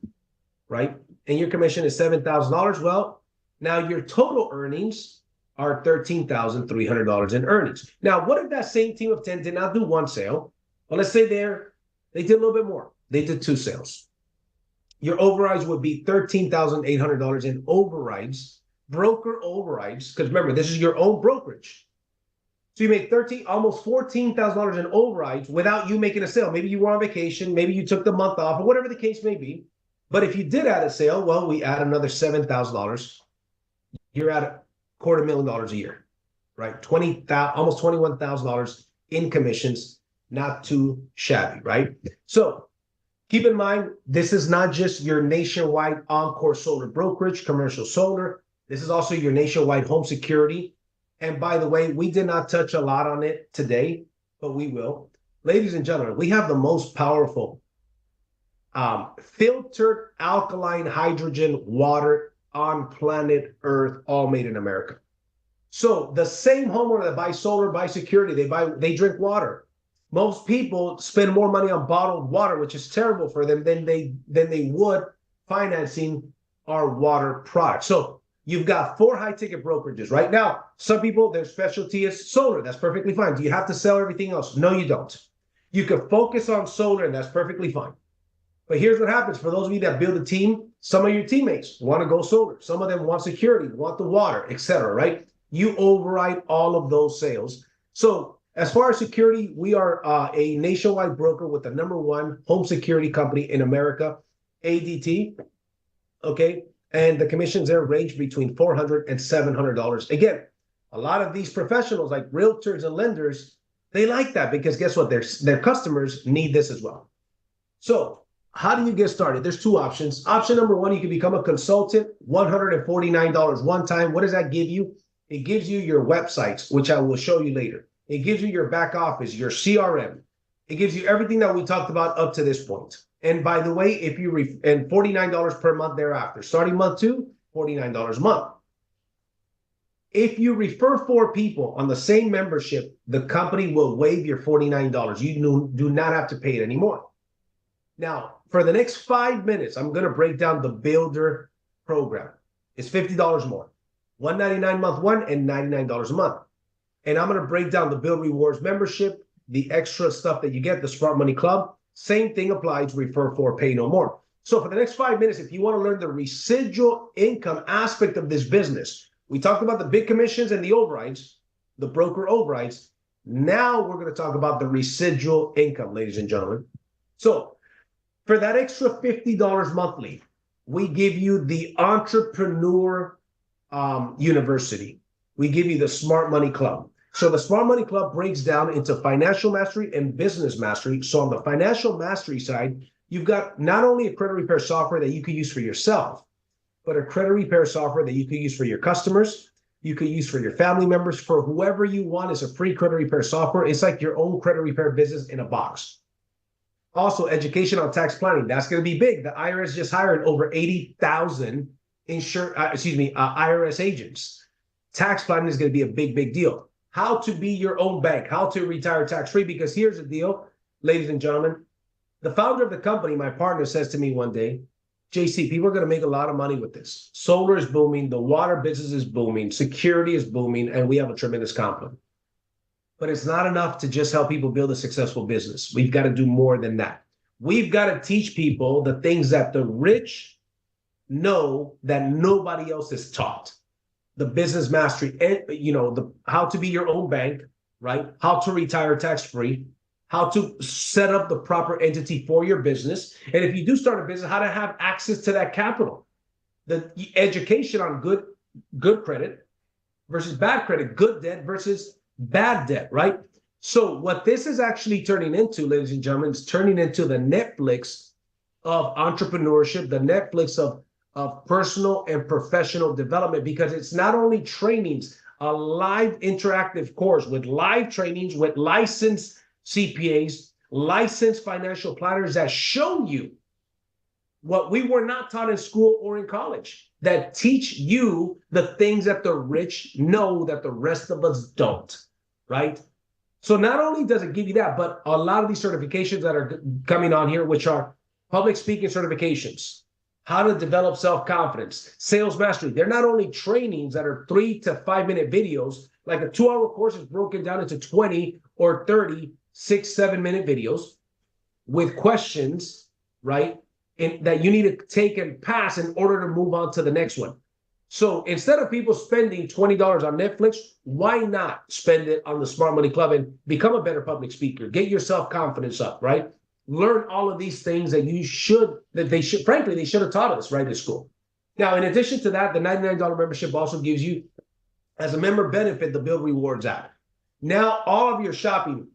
right? And your commission is $7,000. Well, now your total earnings are $13,300 in earnings. Now, what if that same team of 10 did not do one sale? Well, let's say they did a little bit more. They did 2 sales. Your overrides would be $13,800 in overrides, broker overrides, because remember, this is your own brokerage. So you make almost $14,000 in overrides without you making a sale. Maybe you were on vacation, maybe you took the month off, or whatever the case may be. But if you did add a sale, well, we add another $7,000. You're at $250,000 a year, right? Almost $21,000 in commissions. Not too shabby, right? So keep in mind, this is not just your nationwide Encore solar brokerage, commercial solar. This is also your nationwide home security. And by the way, we did not touch a lot on it today, but we will. Ladies and gentlemen, we have the most powerful filtered alkaline hydrogen water on planet Earth, all made in America. So the same homeowner that buys solar, buys security, they drink water. Most people spend more money on bottled water, which is terrible for them, than they would financing our water product. So you've got 4 high-ticket brokerages. Right now, some people, their specialty is solar. That's perfectly fine. Do you have to sell everything else? No, you don't. You can focus on solar, and that's perfectly fine. But here's what happens. For those of you that build a team, some of your teammates want to go solar. Some of them want security, want the water, etc., right? You override all of those sales. So as far as security, we are a nationwide broker with the #1 home security company in America, ADT, okay? And the commissions there range between $400 and $700. Again, a lot of these professionals like realtors and lenders, they like that because guess what? Their customers need this as well. So how do you get started? There's 2 options. Option #1, you can become a consultant, $149 one time. What does that give you? It gives you your websites, which I will show you later. It gives you your back office, your CRM. It gives you everything that we talked about up to this point. And by the way, if you and $49 per month thereafter, starting month 2, $49 a month. If you refer 4 people on the same membership, the company will waive your $49. You do not have to pay it anymore. Now, for the next 5 minutes, I'm going to break down the Builder program. It's $50 more, $199 month 1 and $99 a month. And I'm going to break down the Build Rewards membership, the extra stuff that you get, the Smart Money Club. Same thing applies, refer 4, pay no more. So for the next 5 minutes, if you want to learn the residual income aspect of this business, we talked about the big commissions and the overrides, the broker overrides. Now we're going to talk about the residual income, ladies and gentlemen. So for that extra $50 monthly, we give you the Entrepreneur University. We give you the Smart Money Club. So the Smart Money Club breaks down into financial mastery and business mastery. So on the financial mastery side, you've got not only a credit repair software that you can use for yourself, but a credit repair software that you can use for your customers, you can use for your family members, for whoever you want. Is a free credit repair software. It's like your own credit repair business in a box. Also, education on tax planning. That's going to be big. The IRS just hired over 80,000 IRS agents. Tax planning is going to be a big, big deal. How to be your own bank, how to retire tax-free, because here's the deal, ladies and gentlemen, The founder of the company, my partner, says to me one day, JC, people are going to make a lot of money with this. Solar is booming, the water business is booming, security is booming, and we have a tremendous complement. But it's not enough to just help people build a successful business. We've got to do more than that. We've got to teach people the things that the rich know that nobody else is taught. The business mastery, and how to be your own bank, right? How to retire tax-free, how to set up the proper entity for your business. And if you do start a business, how to have access to that capital. The education on good credit versus bad credit, good debt versus bad debt, right? So what this is actually turning into, ladies and gentlemen, is turning into the Netflix of entrepreneurship, the Netflix of personal and professional development, because it's not only trainings, a live interactive course with live trainings with licensed CPAs, licensed financial planners that show you what we were not taught in school or in college, that teach you the things that the rich know that the rest of us don't, right? So not only does it give you that, but a lot of these certifications that are coming on here, which are public speaking certifications, how to develop self-confidence, sales mastery. They're not only trainings that are 3 to 5 minute videos, like a 2-hour course is broken down into 20 or 30, 6-7 minute videos with questions, right? That you need to take and pass in order to move on to the next one. So instead of people spending $20 on Netflix, why not spend it on the Smart Money Club and become a better public speaker? Get your self-confidence up, right? Learn all of these things that they should have taught us right at school. Now, in addition to that, the $99 membership also gives you, as a member benefit, the BYLD Rewards app. Now, all of your shopping,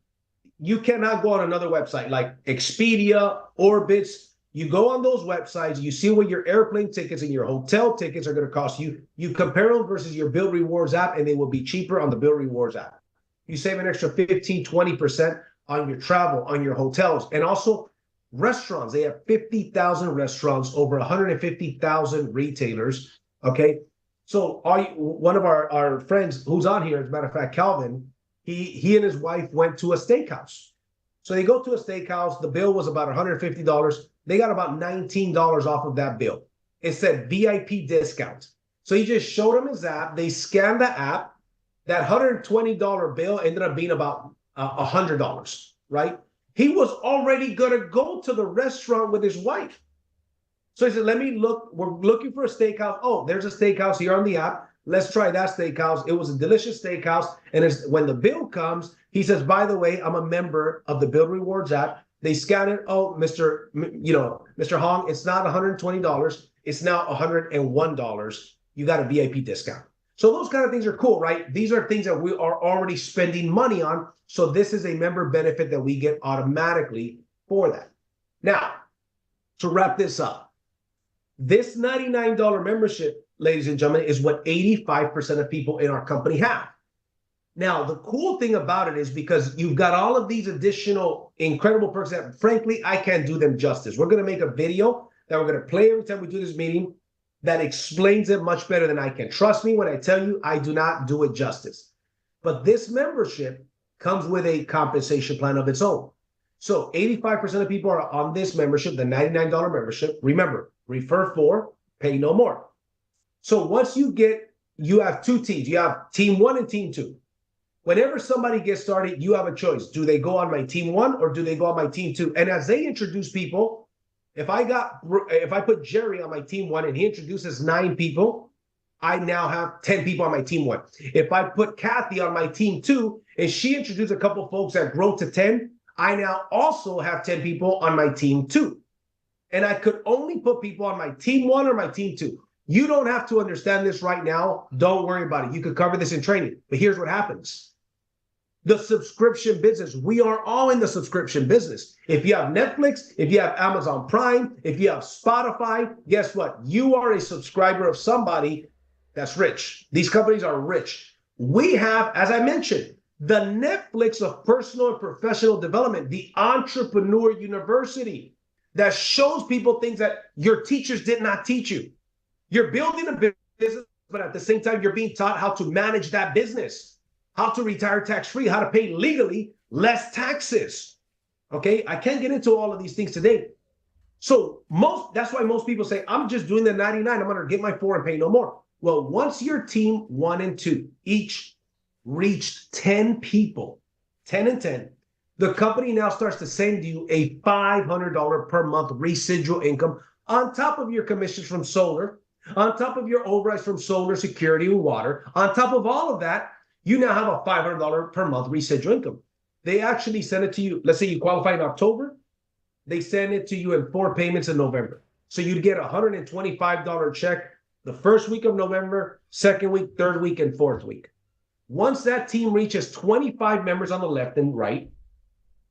you cannot go on another website like Expedia, Orbitz. You go on those websites, you see what your airplane tickets and your hotel tickets are going to cost you. You compare them versus your BYLD Rewards app, and they will be cheaper on the BYLD Rewards app. You save an extra 15, 20% on your travel, on your hotels, and also restaurants. They have 50,000 restaurants, over 150,000 retailers, okay? So one of our friends who's on here, as a matter of fact, Calvin, he and his wife went to a steakhouse. So they go to a steakhouse. The bill was about $150. They got about $19 off of that bill. It said VIP discount. So he just showed them his app. They scanned the app. That $120 bill ended up being about $100, right? He was already going to go to the restaurant with his wife. So he said, let me look. We're looking for a steakhouse. Oh, there's a steakhouse here on the app. Let's try that steakhouse. It was a delicious steakhouse. And when the bill comes, he says, by the way, I'm a member of the BYLD Rewards app. They scan it. Oh, Mr. Hong, it's not $120. It's now $101. You got a VIP discount. So those kind of things are cool, right? These are things that we are already spending money on. So this is a member benefit that we get automatically for that. Now, to wrap this up, this $99 membership, ladies and gentlemen, is what 85% of people in our company have. Now, the cool thing about it is because you've got all of these additional incredible perks that, frankly, I can't do them justice. We're going to make a video that we're going to play every time we do this meeting that explains it much better than I can. Trust me when I tell you, I do not do it justice. But this membership comes with a compensation plan of its own. So 85% of people are on this membership, the $99 membership. Remember, refer for, pay no more. So once you have two teams. You have team 1 and team 2. Whenever somebody gets started, you have a choice. Do they go on my team 1 or do they go on my team 2? And as they introduce people, if I put Jerry on my team 1 and he introduces 9 people, I now have 10 people on my team 1. If I put Kathy on my team 2 and she introduces a couple folks that grow to 10, I now also have 10 people on my team 2. And I could only put people on my team 1 or my team 2. You don't have to understand this right now. Don't worry about it. You could cover this in training. But here's what happens. The subscription business. We are all in the subscription business. If you have Netflix, if you have Amazon Prime, if you have Spotify, guess what? You are a subscriber of somebody that's rich. These companies are rich. We have, as I mentioned, the Netflix of personal and professional development, the Entrepreneur University that shows people things that your teachers did not teach you. You're building a business, but at the same time, you're being taught how to manage that business, how to retire tax-free, how to pay legally less taxes. Okay, I can't get into all of these things today. So that's why most people say, I'm just doing the 99. I'm going to get my 4 and pay no more. Well, once your team 1 and 2 each reached 10 people, 10 and 10, the company now starts to send you a $500 per month residual income on top of your commissions from solar, on top of your overrides from solar, security, and water. On top of all of that, you now have a $500 per month residual income. They actually send it to you. Let's say you qualify in October. They send it to you in 4 payments in November. So you'd get a $125 check the first week of November, second week, third week, and fourth week. Once that team reaches 25 members on the left and right,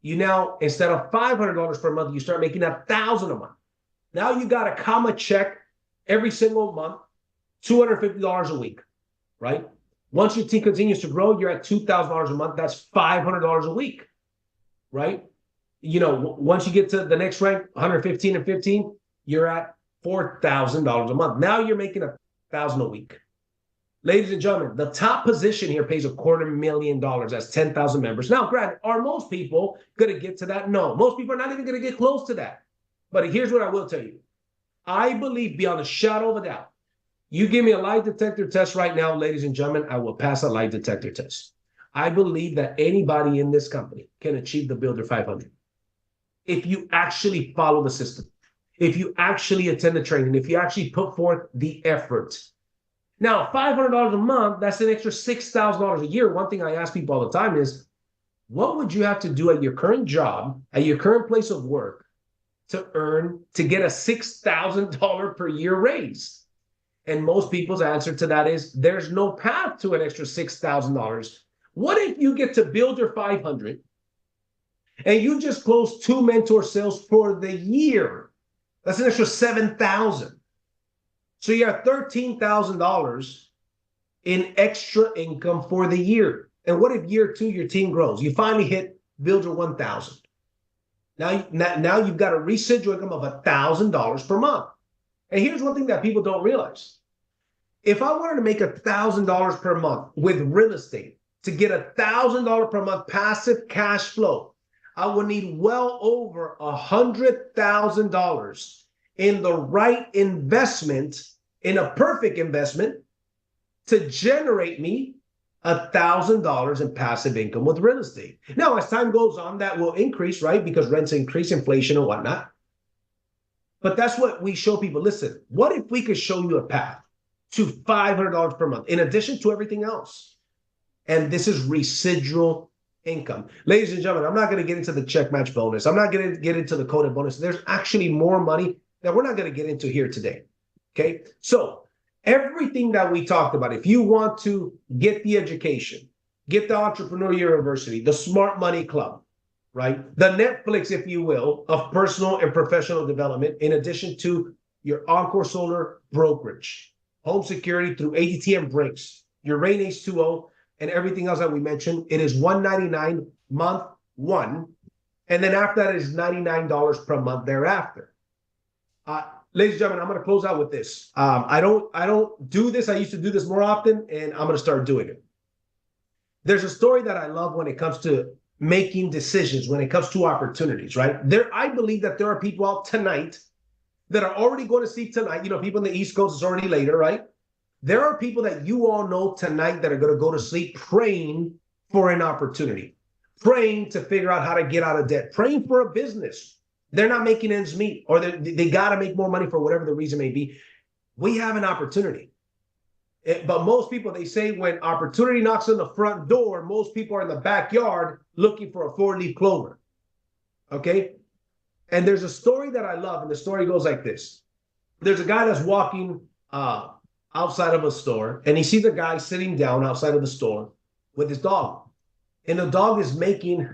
you now, instead of $500 per month, you start making $1,000 a month. Now you got a comma check every single month, $250 a week, right? Once your team continues to grow, you're at $2,000 a month. That's $500 a week, right? You know, once you get to the next rank, 115 and 15, you're at $4,000 a month. Now you're making $1,000 a week. Ladies and gentlemen, the top position here pays $250,000. That's 10,000 members. Now, granted, are most people going to get to that? No. Most people are not even going to get close to that. But here's what I will tell you. I believe beyond a shadow of a doubt, you give me a lie detector test right now, ladies and gentlemen, I will pass a lie detector test. I believe that anybody in this company can achieve the Builder 500. If you actually follow the system, if you actually attend the training, if you actually put forth the effort. Now, $500 a month, that's an extra $6,000 a year. One thing I ask people all the time is, what would you have to do at your current job, at your current place of work, to get a $6,000 per year raise? And most people's answer to that is, there's no path to an extra $6,000. What if you get to Builder 500 and you just close 2 mentor sales for the year? That's an extra $7,000. So you have $13,000 in extra income for the year. And what if year 2, your team grows? You finally hit Builder 1,000. Now you've got a residual income of $1,000 per month. And here's one thing that people don't realize. If I wanted to make $1,000 per month with real estate, to get $1,000 per month passive cash flow, I would need well over $100,000 in the right investment, in a perfect investment, to generate me $1,000 in passive income with real estate. Now, as time goes on, that will increase, right? Because rents increase, inflation and whatnot. But that's what we show people. Listen, what if we could show you a path to $500 per month in addition to everything else? And this is residual income. Ladies and gentlemen, I'm not going to get into the check match bonus. I'm not going to get into the coded bonus. There's actually more money that we're not going to get into here today. Okay. So everything that we talked about, if you want to get the education, get the Entrepreneur University, the Smart Money Club, right? The Netflix, if you will, of personal and professional development, in addition to your Encore Solar brokerage, home security through ADTM Brinks, your Rain H2O, and everything else that we mentioned, it is $199 month 1. And then after that is $99 per month thereafter. Ladies and gentlemen, I'm going to close out with this. I don't do this. I used to do this more often, and I'm going to start doing it. There's a story that I love when it comes to making decisions, when it comes to opportunities, right? I believe that there are people out tonight that are already going to see tonight. You know, people in the East Coast, it's already later, right? There are people that you all know tonight that are going to go to sleep praying for an opportunity, praying to figure out how to get out of debt, praying for a business. They're not making ends meet, or they got to make more money for whatever the reason may be. We have an opportunity. But most people, they say when opportunity knocks on the front door, most people are in the backyard looking for a 4-leaf clover. Okay? And there's a story that I love, and the story goes like this. There's a guy that's walking outside of a store, and he sees a guy sitting down outside of the store with his dog. And the dog is making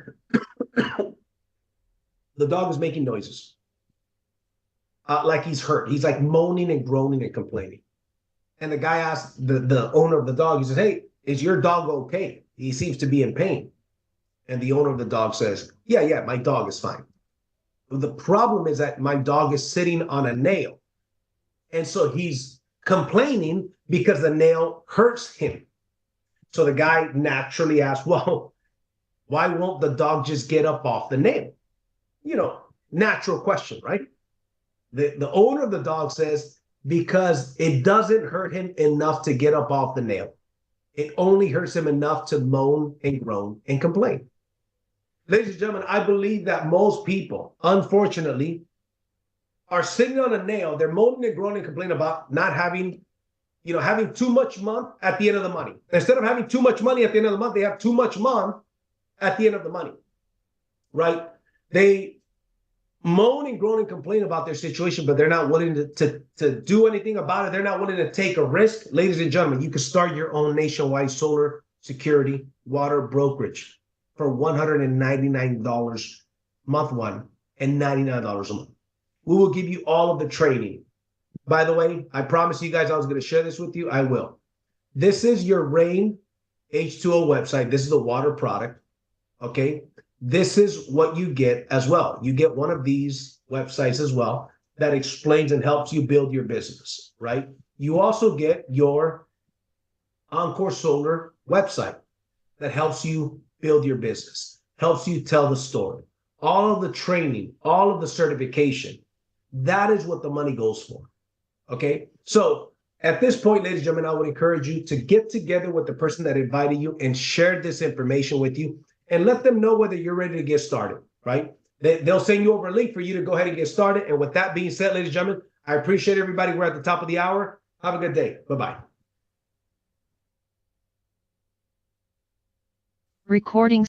noises. Like he's hurt. He's like moaning and groaning and complaining. And the guy asked the owner of the dog, he says, "Hey, is your dog okay? He seems to be in pain." And the owner of the dog says, yeah, my dog is fine. The problem is that my dog is sitting on a nail. And so he's complaining because the nail hurts him. So the guy naturally asked, well, why won't the dog just get up off the nail? natural question, right? The owner of the dog says, because it doesn't hurt him enough to get up off the nail. It only hurts him enough to moan and groan and complain. Ladies and gentlemen, I believe that most people, unfortunately, are sitting on a nail. They're moaning and groaning and complaining about not having, having too much month at the end of the money. Instead of having too much money at the end of the month, they have too much month at the end of the money, right? They moan and groan and complain about their situation, but they're not willing to do anything about it. They're not willing to take a risk. Ladies and gentlemen, you can start your own nationwide solar security water brokerage for $199 month one and $99 a month. We will give you all of the training. By the way, I promised you guys I was going to share this with you. I will. This is your Rain H2O website. This is a water product. Okay. This is what you get as well. You get one of these websites as well that explains and helps you build your business, right? You also get your Encore Solar website that helps you build your business, helps you tell the story, all of the training, all of the certification. That is what the money goes for. Okay. So at this point, ladies and gentlemen, I would encourage you to get together with the person that invited you and shared this information with you, and let them know whether you're ready to get started, right? They'll send you over a link for you to go ahead and get started. And with that being said, ladies and gentlemen, I appreciate everybody. We're at the top of the hour. Have a good day. Bye-bye. Recording